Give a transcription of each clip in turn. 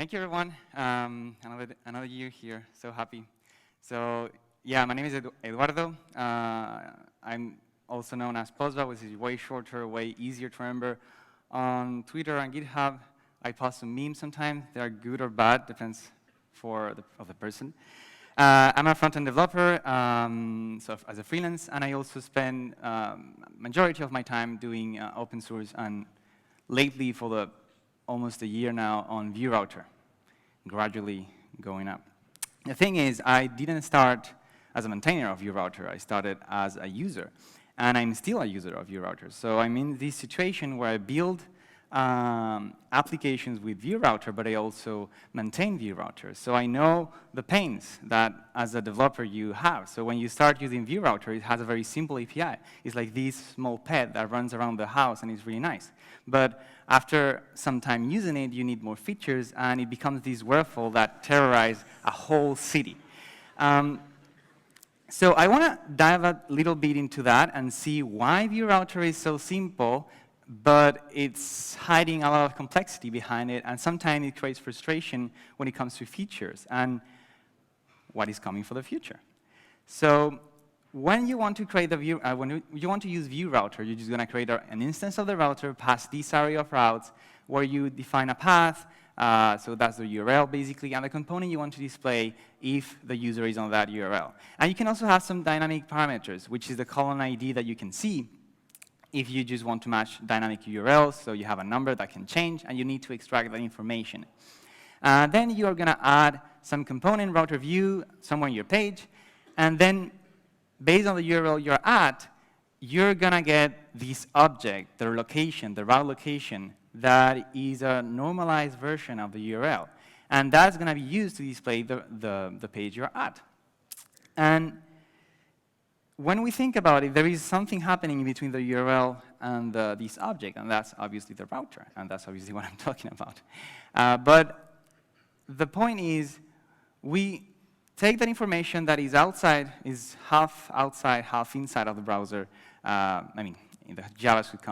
Thank you, everyone. Another year here, so happy. So, yeah, my name is Eduardo. I'm also known as Postva, which is way shorter, way easier to remember. On Twitter and GitHub, I post some memes sometimes. They are good or bad, depends of the person. I'm a front-end developer, so as a freelance, and I also spend majority of my time doing open source, and lately for almost a year now on Vue-router, gradually going up. The thing is, I didn't start as a maintainer of Vue-router. I started as a user, and I'm still a user of Vue-router. So I'm in this situation where I build applications with Vue-router, but I also maintain Vue-router. So I know the pains that, as a developer, you have. So when you start using Vue-router, it has a very simple API. It's like this small pet that runs around the house, and it's really nice. But after some time using it, you need more features, and it becomes this waterfall that terrorizes a whole city. So I want to dive a little bit into that and see why Vue-router is so simple, but it's hiding a lot of complexity behind it, and sometimes it creates frustration when it comes to features and what is coming for the future. So when you want to create when you want to use Vue-router, you're just going to create an instance of the router, pass this array of routes, where you define a path, so that's the URL basically, and the component you want to display if the user is on that URL. And you can also have some dynamic parameters, which is the column ID that you can see if you just want to match dynamic URLs, so you have a number that can change, and you need to extract that information. Then you are going to add some component, router view, somewhere on your page, and then based on the URL you're at, you're going to get this object, the location, the route location, that is a normalized version of the URL. And that's going to be used to display the page you're at. And when we think about it, there is something happening between the URL and this object, and that's obviously the router, and that's obviously what I'm talking about. But the point is, we take that information that is outside, is half outside, half inside of the browser, in the JavaScript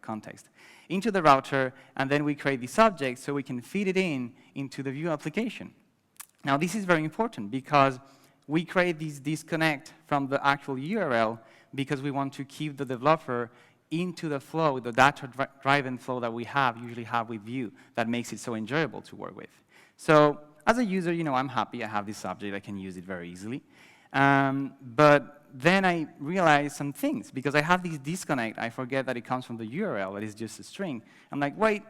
context, into the router, and then we create this object so we can feed it into the Vue application. Now, this is very important because we create this disconnect from the actual URL because we want to keep the developer into the flow, the data-driven flow that we usually have with Vue that makes it so enjoyable to work with. So as a user, I'm happy I have this object. I can use it very easily. But then I realize some things because I have this disconnect. I forget that it comes from the URL, that is just a string. I'm like, wait,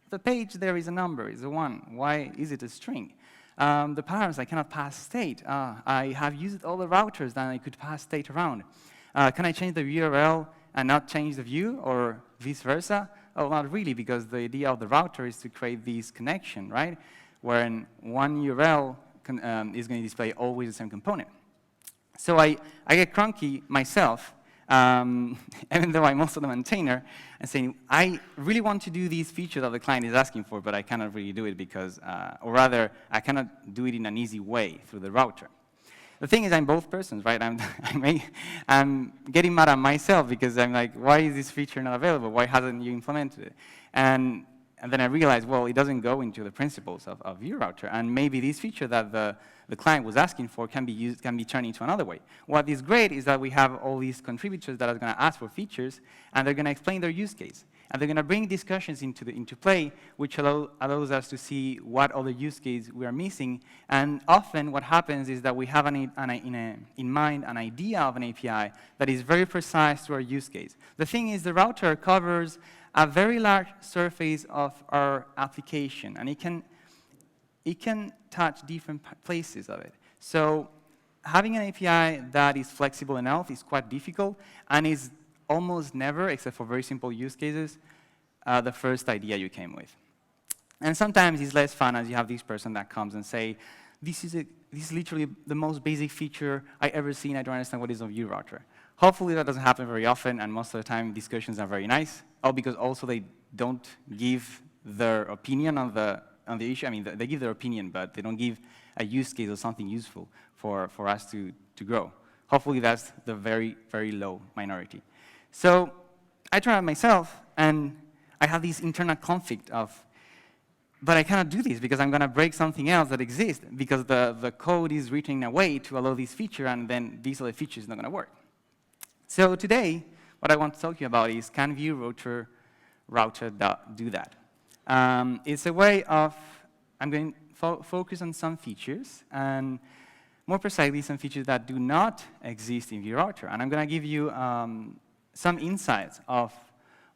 the page there is a number, is a 1. Why is it a string? The parameters, I cannot pass state. I have used all the routers that I could pass state around. Can I change the URL and not change the view, or vice versa? Oh, not really, because the idea of the router is to create this connection, right? Wherein one URL is going to display always the same component. So I get cranky myself, even though I'm also the maintainer, and saying, I really want to do these features that the client is asking for, but I cannot really do it because, or rather, I cannot do it in an easy way through the router. The thing is, I'm both persons, right? I'm getting mad at myself because I'm like, why is this feature not available? Why hasn't you implemented it? And then I realized, well, it doesn't go into the principles of Vue-router, and maybe this feature that the client was asking for can be turned into another way. What is great is that we have all these contributors that are going to ask for features, and they're going to explain their use case. And they're going to bring discussions into play, which allows us to see what other use case we are missing. And often what happens is that we have in mind an idea of an API that is very precise to our use case. The thing is, the router covers a very large surface of our application, and it can touch different places of it. So having an API that is flexible enough is quite difficult, and is almost never, except for very simple use cases, the first idea you came with. And sometimes it's less fun as you have this person that comes and say, this is literally the most basic feature I ever seen. I don't understand what is a Vue-router. Hopefully that doesn't happen very often, and most of the time discussions are very nice. Oh, because also they don't give their opinion on the issue. They give their opinion, but they don't give a use case or something useful for us to grow. Hopefully that's the very, very low minority. So I tried it myself, and I have this internal conflict of But I cannot do this because I'm going to break something else that exists because the code is written in a way to allow this feature, and then these other features not going to work. So today, what I want to talk to you about is, can Vue-router do that? It's a way of, I'm going to focus on some features, and more precisely, some features that do not exist in Vue-router. And I'm going to give you some insights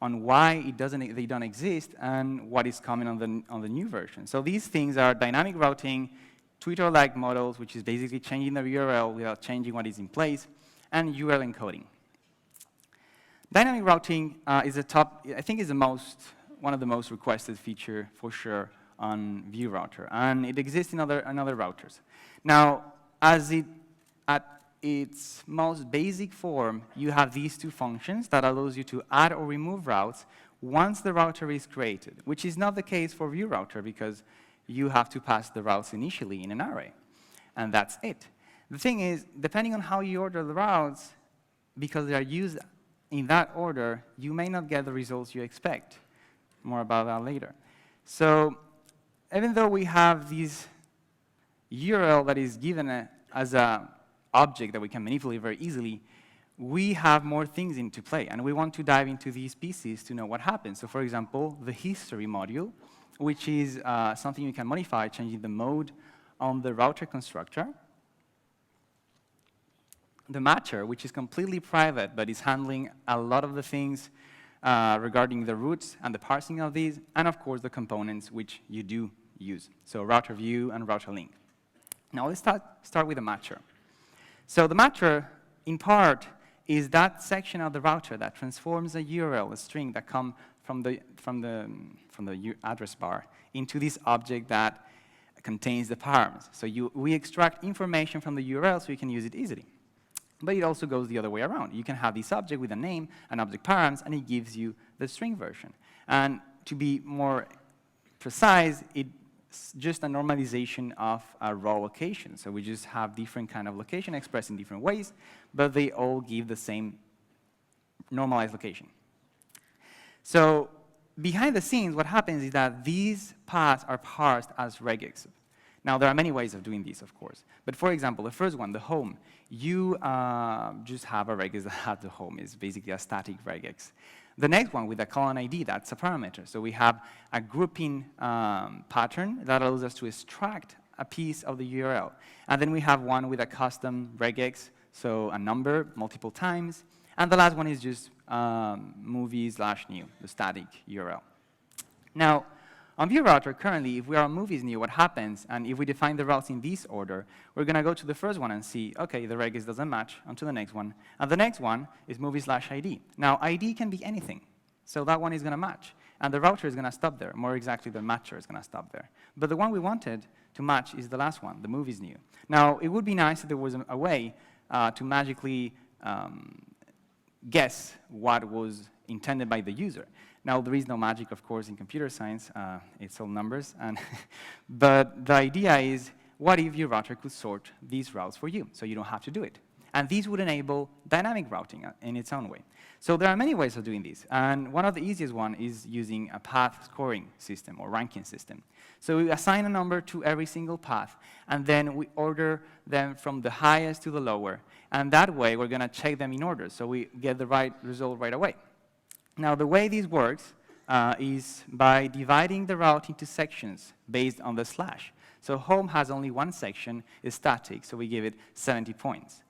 on why they don't exist and what is coming on the new version. So these things are dynamic routing, Twitter-like models, which is basically changing the URL without changing what is in place, and URL encoding. Dynamic routing is I think is one of the most requested feature for sure on Vue-router, and it exists in other routers. Now, at its most basic form, you have these two functions that allows you to add or remove routes once the router is created, which is not the case for Vue-router because you have to pass the routes initially in an array, and that's it. The thing is, depending on how you order the routes, because they are used in that order, you may not get the results you expect. More about that later. So even though we have this URL that is given as an object that we can manipulate very easily, we have more things into play, and we want to dive into these pieces to know what happens. So for example, the history module, which is something you can modify, changing the mode on the router constructor. The matcher, which is completely private, but is handling a lot of the things regarding the routes and the parsing of these, and of course the components which you do use. So router view and router link. Now let's start with the matcher. So the matcher, in part, is that section of the router that transforms a URL, a string that comes from the address bar into this object that contains the params. So we extract information from the URL so you can use it easily. But it also goes the other way around. You can have this object with a name, an object params, and it gives you the string version. And to be more precise, it's just a normalization of a raw location. So we just have different kind of location expressed in different ways, but they all give the same normalized location. So behind the scenes, what happens is that these paths are parsed as regex. Now, there are many ways of doing this, of course. But for example, the first one, the home, you just have a regex that has the home. It's basically a static regex. The next one with a colon ID, that's a parameter. So we have a grouping pattern that allows us to extract a piece of the URL. And then we have one with a custom regex, so a number multiple times. And the last one is just movie/new, the static URL. Now, on Vuerouter, currently, if we are on movies new, what happens, and if we define the routes in this order, we're going to go to the first one and see, OK, the regex doesn't match, onto the next one. And the next one is movie/ID. Now, ID can be anything. So that one is going to match. And the router is going to stop there. More exactly, the matcher is going to stop there. But the one we wanted to match is the last one, the movies new. Now, it would be nice if there was a way to magically guess what was intended by the user. Now, there is no magic, of course, in computer science. It's all numbers. But the idea is, what if your router could sort these routes for you, so you don't have to do it? And these would enable dynamic routing in its own way. So there are many ways of doing this. And one of the easiest one is using a path scoring system or ranking system. So we assign a number to every single path, and then we order them from the highest to the lower. And that way, we're going to check them in order, so we get the right result right away. Now, the way this works is by dividing the route into sections based on the slash. So home has only one section, is static, so we give it 70 points.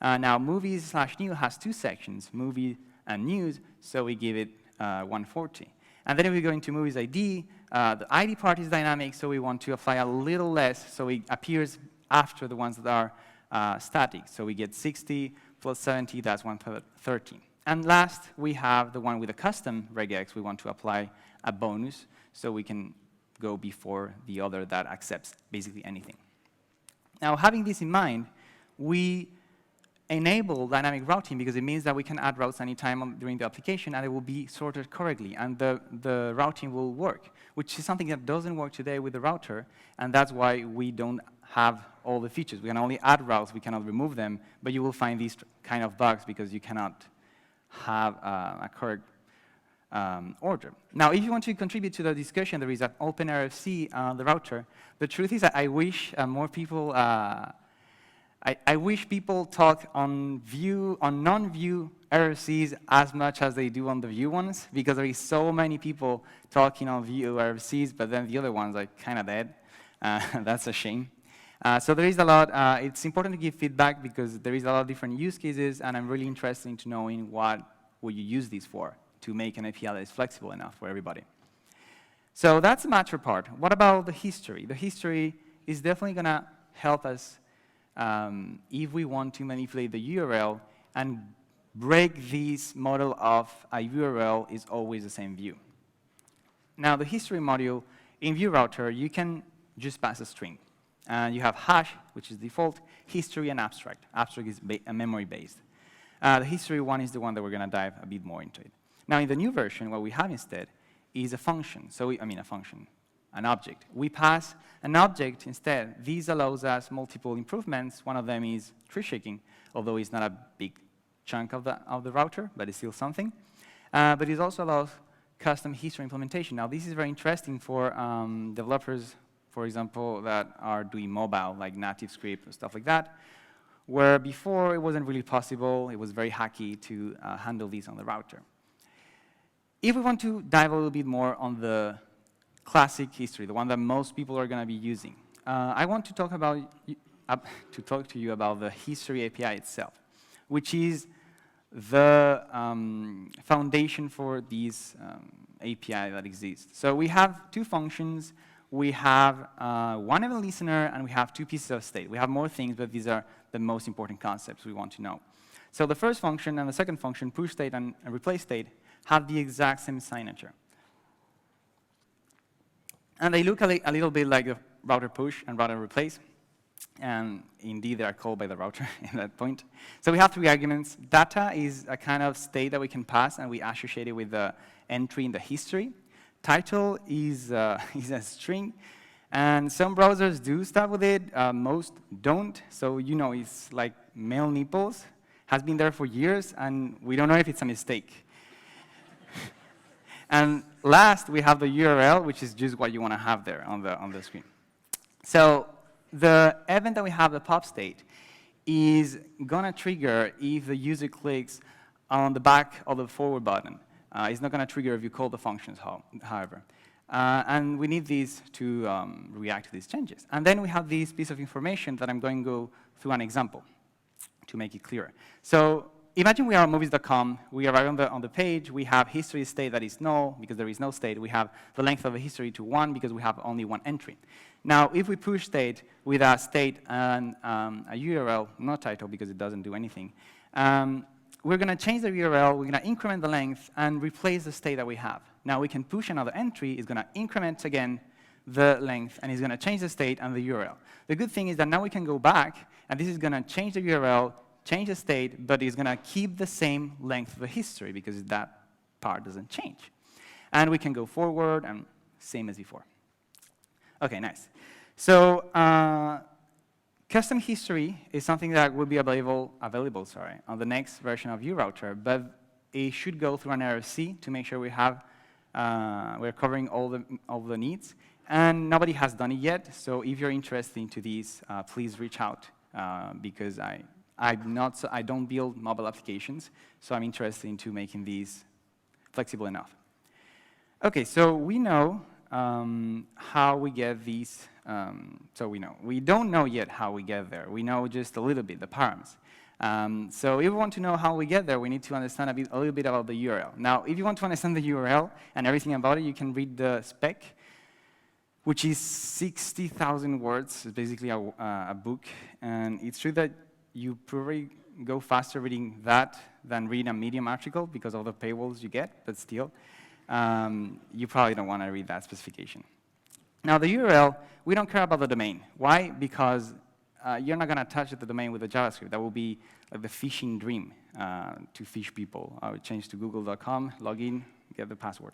Now, movies/new has two sections, movie and news, so we give it 140. And then if we go into movies ID, the ID part is dynamic, so we want to apply a little less, so it appears after the ones that are static. So we get 60 plus 70, that's 113. And last, we have the one with a custom regex. We want to apply a bonus, so we can go before the other that accepts basically anything. Now, having this in mind, we enable dynamic routing because it means that we can add routes anytime during the application, and it will be sorted correctly, and the routing will work, which is something that doesn't work today with the router, and that's why we don't have all the features. We can only add routes, we cannot remove them, but you will find these kind of bugs because you cannot have a correct order. Now, if you want to contribute to the discussion, there is an open RFC on the router. The truth is that I wish more people, I wish people talk on Vue, on non-Vue RFCs as much as they do on the Vue ones, because there is so many people talking on Vue RFCs, but then the other ones are kind of dead. That's a shame. So there is a lot. It's important to give feedback because there is a lot of different use cases, and I'm really interested into knowing what will you use these for to make an API that is flexible enough for everybody. So that's the matter part. What about the history? The history is definitely going to help us if we want to manipulate the URL and break this model of a URL is always the same view. Now, the history module in Vuerouter, you can just pass a string. You have hash, which is default, history, and abstract. Abstract is memory-based. The history one is the one that we're going to dive a bit more into it. Now, in the new version, what we have instead is a function. So, an object. We pass an object instead. This allows us multiple improvements. One of them is tree shaking, although it's not a big chunk of the router, but it's still something. But it also allows custom history implementation. Now, this is very interesting for developers, for example, that are doing mobile, like native script and stuff like that, where before it wasn't really possible. It was very hacky to handle these on the router. If we want to dive a little bit more on the classic history, the one that most people are going to be using, I want to talk to you about the history API itself, which is the foundation for these API that exists. So we have two functions. We have one event listener, and we have two pieces of state. We have more things, but these are the most important concepts we want to know. So the first function and the second function, push state and replace state, have the exact same signature. And they look a little bit like the router push and router replace. And indeed, they are called by the router at that point. So we have three arguments. Data is a kind of state that we can pass, and we associate it with the entry in the history. Title is a string. And some browsers do stuff with it. Most don't. So, it's like male nipples. Has been there for years, and we don't know if it's a mistake. And last, we have the URL, which is just what you want to have there on the screen. So the event that we have, the pop state, is going to trigger if the user clicks on the back of the forward button. It's not going to trigger if you call the functions, however. And we need these to react to these changes. And then we have this piece of information that I'm going to go through an example to make it clearer. So imagine we are on movies.com. We arrive on the page. We have history state that is null because there is no state. We have the length of the history to 1 because we have only one entry. Now, if we push state with a state and a URL, not title because it doesn't do anything, we're going to change the URL. We're going to increment the length and replace the state that we have. Now, we can push another entry. It's going to increment again the length, and it's going to change the state and the URL. The good thing is that now we can go back, and this is going to change the URL, change the state, but it's going to keep the same length of the history because that part doesn't change. And we can go forward, and same as before. OK, nice. So custom history is something that will be available on the next version of Vuerouter, but it should go through an RFC to make sure we're covering all the needs. And nobody has done it yet, so if you're interested into these, please reach out because I don't build mobile applications, so I'm interested into making these flexible enough. OK, so we know how we get these. We don't know yet how we get there. We know just a little bit, the params. So if we want to know how we get there, we need to understand a little bit about the URL. Now, if you want to understand the URL and everything about it, you can read the spec, which is 60,000 words. It's basically a book. And it's true that you probably go faster reading that than reading a Medium article because of the paywalls you get, but still, you probably don't want to read that specification. Now, the URL, we don't care about the domain. Why? Because you're not going to touch the domain with the JavaScript. That will be like the phishing dream to fish people. I would change to google.com, log in, get the password.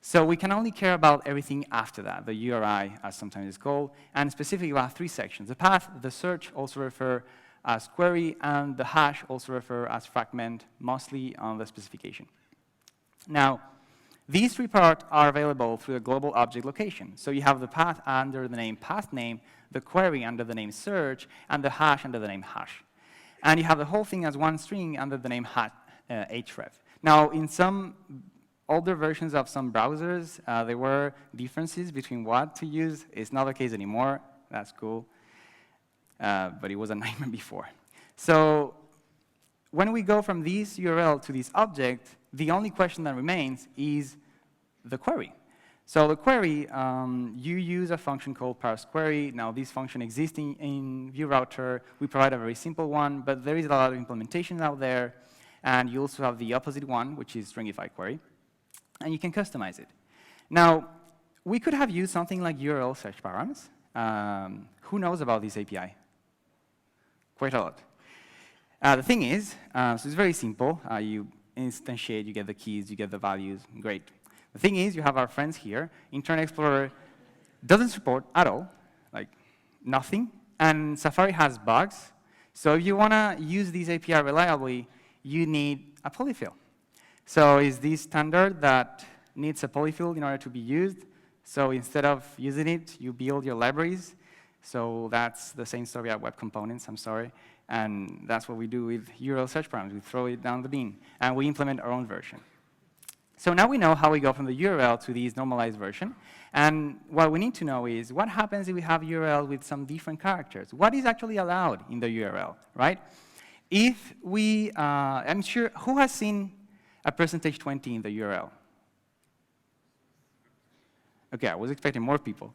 So we can only care about everything after that, the URI, as sometimes it's called, and specifically we have three sections. The path, the search also refer as query, and the hash also refer as fragment, mostly on the specification. Now, These three parts are available through the global object location. So you have the path under the name path name, the query under the name search, and the hash under the name hash. And you have the whole thing as one string under the name href. Now, in some older versions of some browsers, there were differences between what to use. It's not the case anymore. That's cool. But it was a nightmare before. So when we go from this URL to this object, the only question that remains is the query. So the query, you use a function called parse query. Now, this function exists in Vue-router. We provide a very simple one, but there is a lot of implementations out there. And you also have the opposite one, which is stringify query. And you can customize it. Now, we could have used something like URL search params. Who knows about this API? Quite a lot. The thing is, so it's very simple. You instantiate, you get the keys, you get the values. Great. The thing is, you have our friends here. Internet Explorer doesn't support at all, like nothing. And Safari has bugs. So if you want to use this API reliably, you need a polyfill. So is this standard that needs a polyfill in order to be used? So instead of using it, you build your libraries. So that's the same story at Web Components, I'm sorry. And that's what we do with URL search params. We throw it down the bin, and we implement our own version. So now we know how we go from the URL to this normalized version. And what we need to know is what happens if we have URL with some different characters? What is actually allowed in the URL, right? If we, I'm sure, who has seen a %20 in the URL? OK, I was expecting more people.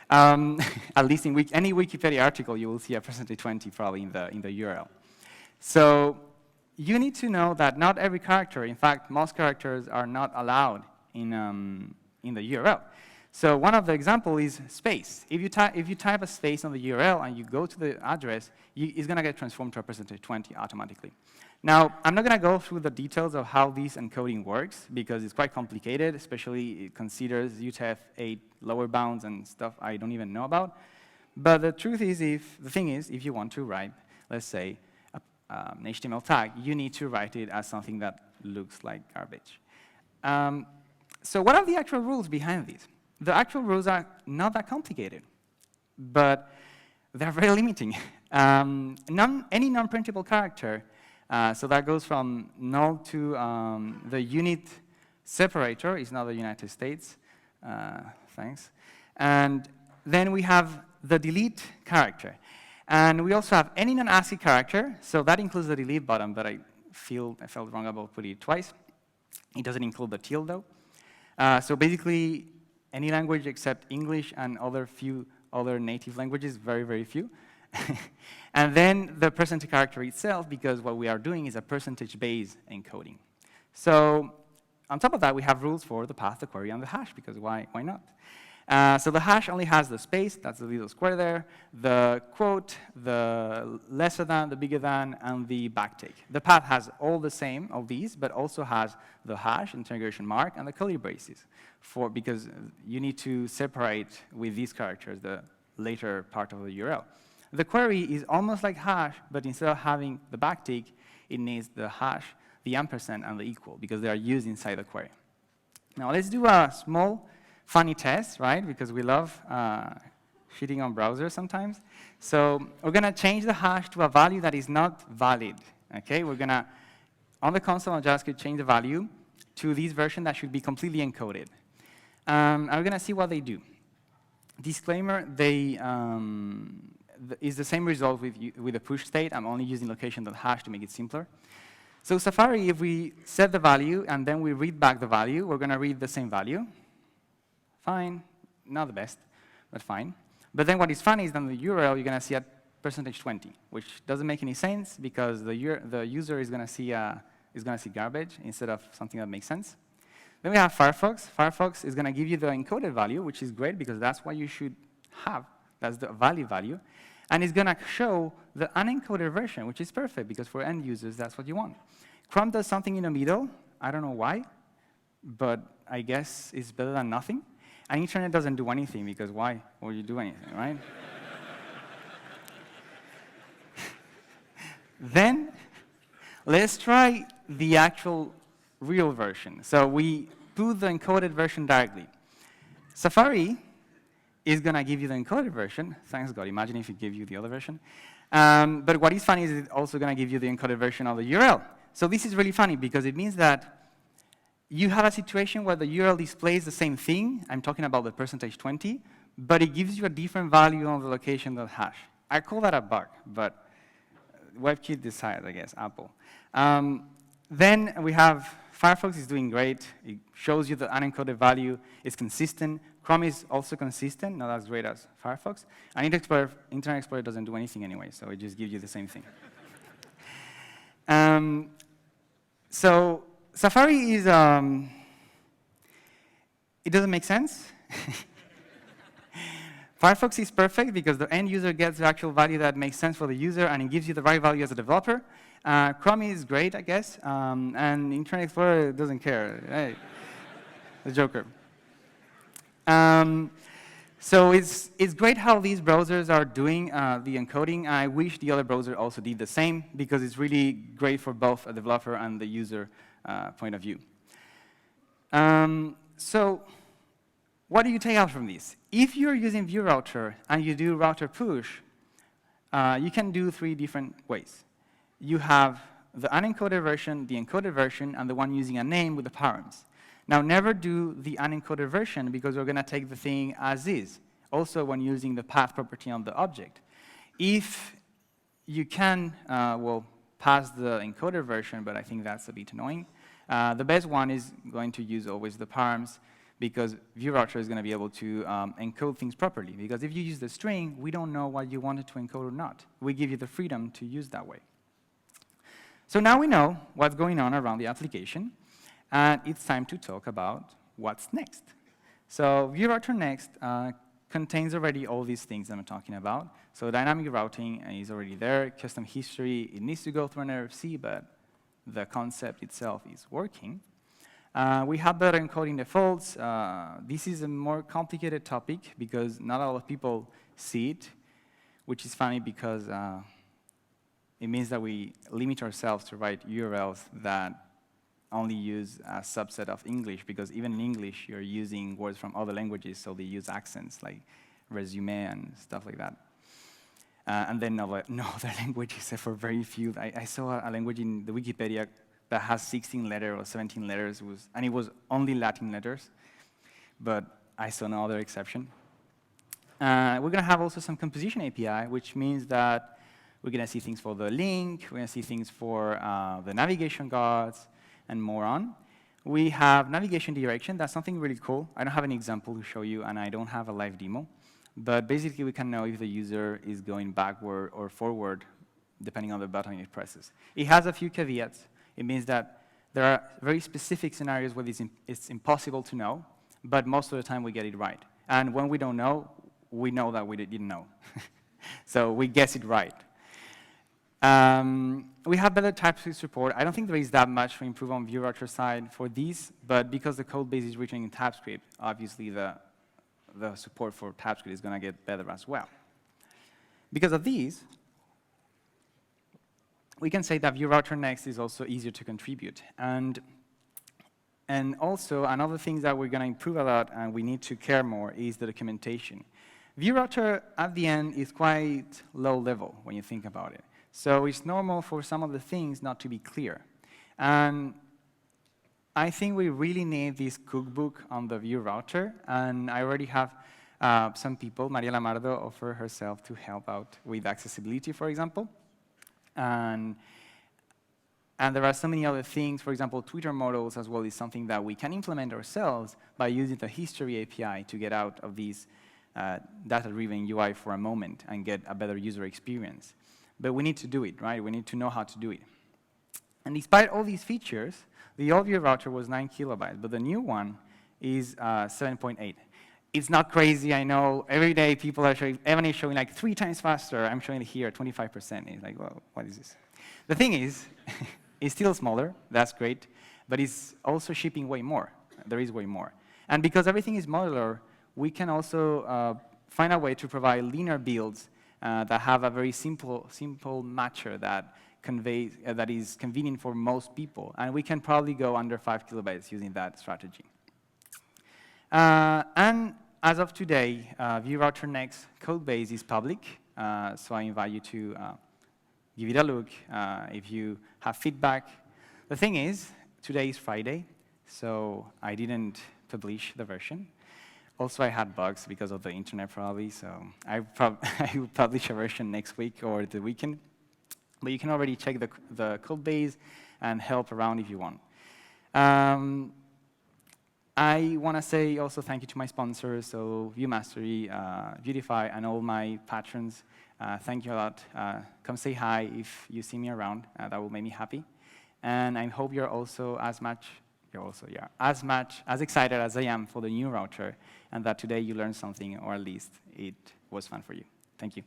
At least in any Wikipedia article, you will see a %20 probably in the URL. So you need to know that not every character, in fact, most characters are not allowed in the URL. So one of the examples is space. If you type a space on the URL and you go to the address, it's going to get transformed to a %20 automatically. Now, I'm not going to go through the details of how this encoding works, because it's quite complicated, especially it considers UTF-8 lower bounds and stuff I don't even know about. But the truth is, the thing is, if you want to write, let's say, an HTML tag, you need to write it as something that looks like garbage. So what are the actual rules behind this? The actual rules are not that complicated, but they're very limiting. Any non-printable character, so that goes from null to the unit separator, is not the United States, thanks. And then we have the delete character. And we also have any non-ASCII character, so that includes the delete button, but I felt wrong about putting it twice. It doesn't include the tilde, though. So basically, any language except English and few other native languages, very, very few. And then the percentage character itself, because what we are doing is a percentage-based encoding. So on top of that, we have rules for the path, the query, and the hash, because why not? So the hash only has the space, that's the little square there, the quote, the lesser than, the bigger than, and the backtake. The path has all the same of these, but also has the hash, integration mark, and the curly braces, because you need to separate with these characters the later part of the URL. The query is almost like hash, but instead of having the backtake, it needs the hash, the ampersand, and the equal, because they are used inside the query. Now let's do a small funny test, right? Because we love shitting on browsers sometimes. So we're going to change the hash to a value that is not valid. Okay? We're going to, on the console on JavaScript, change the value to this version that should be completely encoded. And we're going to see what they do. Disclaimer, is the same result with the push state. I'm only using location.hash to make it simpler. So Safari, if we set the value and then we read back the value, we're going to read the same value. Fine, not the best, but fine. But then what is funny is that in the URL, you're going to see a %20, which doesn't make any sense because the user is going to see garbage instead of something that makes sense. Then we have Firefox. Firefox is going to give you the encoded value, which is great because that's what you should have. That's the value. And it's going to show the unencoded version, which is perfect because for end users, that's what you want. Chrome does something in the middle. I don't know why, but I guess it's better than nothing. And internet doesn't do anything because why would you do anything, right? Then let's try the actual real version. So we put the encoded version directly. Safari is going to give you the encoded version. Thanks God. Imagine if it gave you the other version. But what is funny is it's also going to give you the encoded version of the URL. So this is really funny because it means that you have a situation where the URL displays the same thing. I'm talking about the %20, but it gives you a different value on the location.hash. I call that a bug, but WebKit decides, I guess, Apple. Then we have Firefox is doing great. It shows you the unencoded value. It's consistent. Chrome is also consistent, not as great as Firefox. And Internet Explorer doesn't do anything anyway, so it just gives you the same thing. So Safari is, it doesn't make sense. Firefox is perfect because the end user gets the actual value that makes sense for the user, and it gives you the right value as a developer. Chrome is great, I guess, and Internet Explorer doesn't care. Hey, the Joker. So it's great how these browsers are doing the encoding. I wish the other browser also did the same because it's really great for both a developer and the user point of view. So what do you take out from this? If you're using Vuerouter and you do router push, you can do 3 different ways. You have the unencoded version, the encoded version, and the one using a name with the params. Now, never do the unencoded version because we're going to take the thing as is, also when using the path property on the object. If you can, well, pass the encoded version, but I think that's a bit annoying, the best one is going to use always the params because Vuerouter is going to be able to encode things properly. Because if you use the string, we don't know what you wanted to encode or not. We give you the freedom to use that way. So now we know what's going on around the application, and it's time to talk about what's next. So Vuerouter Next contains already all these things that I'm talking about. So dynamic routing is already there. Custom history, it needs to go through an RFC, but the concept itself is working. We have better encoding defaults. This is a more complicated topic because not a lot of people see it, which is funny because it means that we limit ourselves to write URLs that only use a subset of English, because even in English, you're using words from other languages, so they use accents like resume and stuff like that. And then no other language except for very few. I saw a language in the Wikipedia that has 16 letters or 17 letters, and it was only Latin letters, but I saw no other exception. We're going to have also some composition API, which means that we're going to see things for the link, we're going to see things for the navigation guards, and more on. We have navigation direction. That's something really cool. I don't have an example to show you, and I don't have a live demo. But basically, we can know if the user is going backward or forward, depending on the button it presses. It has a few caveats. It means that there are very specific scenarios where it's impossible to know, but most of the time we get it right. And when we don't know, we know that we didn't know. So we guess it right. We have better TypeScript support. I don't think there is that much to improve on Vuerouter side for these, but because the code base is written in TypeScript, obviously the support for TypeScript is going to get better as well. Because of these, we can say that Vuerouter Next is also easier to contribute. And also, another thing that we're going to improve a lot and we need to care more is the documentation. Vuerouter, at the end, is quite low level when you think about it. So it's normal for some of the things not to be clear. And I think we really need this cookbook on the Vuerouter, and I already have some people, Maria Lamardo offered herself to help out with accessibility, for example. And there are so many other things, for example, Twitter models as well is something that we can implement ourselves by using the history API to get out of these data-driven UI for a moment and get a better user experience. But we need to do it, right? We need to know how to do it. And despite all these features, the old Vuerouter was 9 kilobytes, but the new one is 7.8. It's not crazy, I know. Every day people are showing, Evan is showing like 3 times faster. I'm showing it here, 25%. It's like, well, what is this? The thing is, it's still smaller. That's great. But it's also shipping way more. There is way more. And because everything is modular, we can also find a way to provide linear builds that have a very simple matcher that conveys that is convenient for most people, and we can probably go under 5 kilobytes using that strategy. And as of today, Vuerouter Next code base is public, so I invite you to give it a look if you have feedback. The thing is, today is Friday, so I didn't publish the version. Also, I had bugs because of the internet probably, so I will publish a version next week or the weekend. But you can already check the code base and help around if you want. I want to say also thank you to my sponsors, so Vue Mastery, Vuetify, and all my patrons. Thank you a lot. Come say hi if you see me around. That will make me happy. And I hope you're also as excited as I am for the new router, and that today you learned something, or at least it was fun for you. Thank you.